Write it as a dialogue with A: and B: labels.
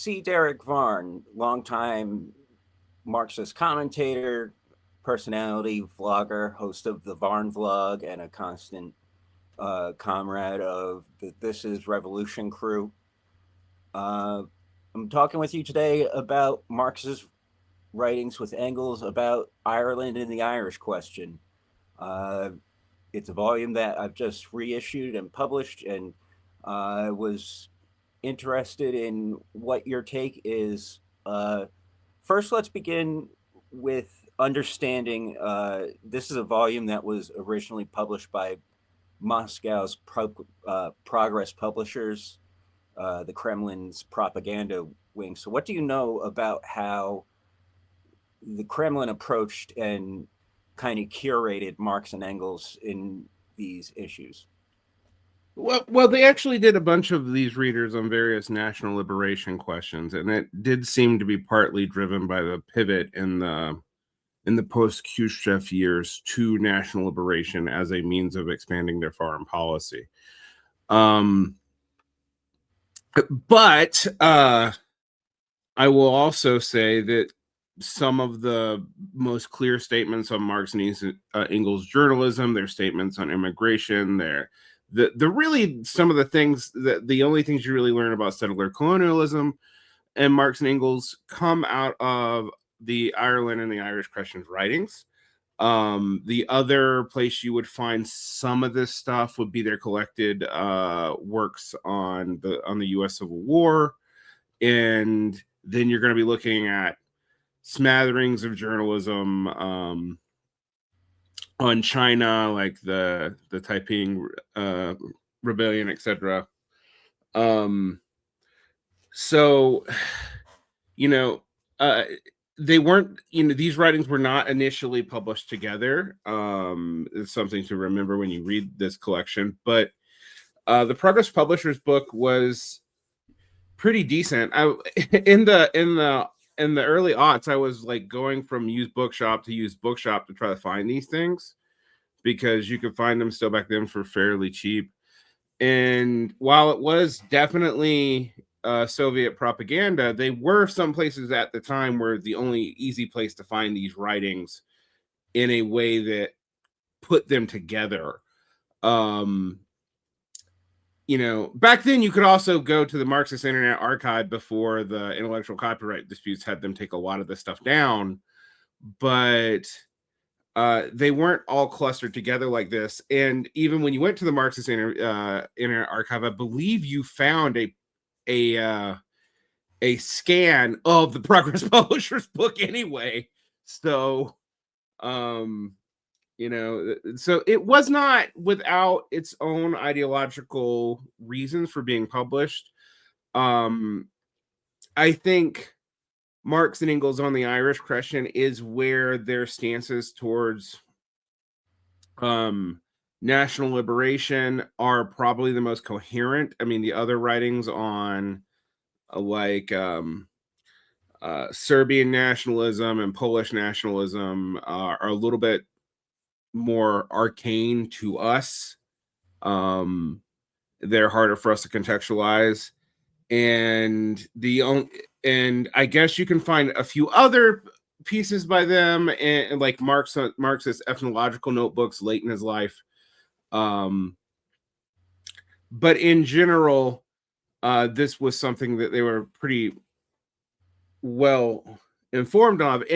A: C. Derek Varn, longtime Marxist commentator, personality, vlogger, host of the Varn vlog, and a constant comrade of the This Is Revolution crew. Uh, I'm talking with you today about Marx's writings with Engels about Ireland and the Irish question. Uh, it's a volume that I've just reissued and published, and I was interested in what your take is. First, let's begin with understanding this is a volume that was originally published by Moscow's Progress Publishers, the Kremlin's propaganda wing. So, what do you know about how the Kremlin approached and kind of curated Marx and Engels in these issues?
B: Well, they actually did a bunch of these readers on various national liberation questions, and it did seem to be partly driven by the pivot in the post-Khrushchev years to national liberation as a means of expanding their foreign policy. But I will also say that some of the most clear statements on Marx and Engels' journalism, their statements on immigration, the really some of the things that the only things you really learn about settler colonialism and Marx and Engels come out of the Ireland and the Irish Christians writings. The other place you would find some of this stuff would be their collected works on the U.S. Civil War, and then you're going to be looking at smatterings of journalism on China, like the Taiping Rebellion, etc. So, you know, they weren't, these writings were not initially published together. It's something to remember when you read this collection. But the Progress Publishers book was pretty decent. In the early aughts, I was like going from used bookshop to used bookshop to try to find these things because you could find them still back then for fairly cheap. And while it was definitely Soviet propaganda, they were some places at the time where the only easy place to find these writings in a way that put them together. Back then you could also go to the Marxist Internet Archive before the intellectual copyright disputes had them take a lot of this stuff down, but they weren't all clustered together like this. And even when you went to the Marxist Internet Archive, I believe you found a scan of the Progress Publishers book anyway. So, so it was not without its own ideological reasons for being published. I think Marx and Engels on the Irish question is where their stances towards national liberation are probably the most coherent. I mean, the other writings on Serbian nationalism and Polish nationalism are a little bit more arcane to us. They're harder for us to contextualize, and I guess you can find a few other pieces by them, and like Marx's ethnological notebooks late in his life. But in general, this was something that they were pretty well informed of.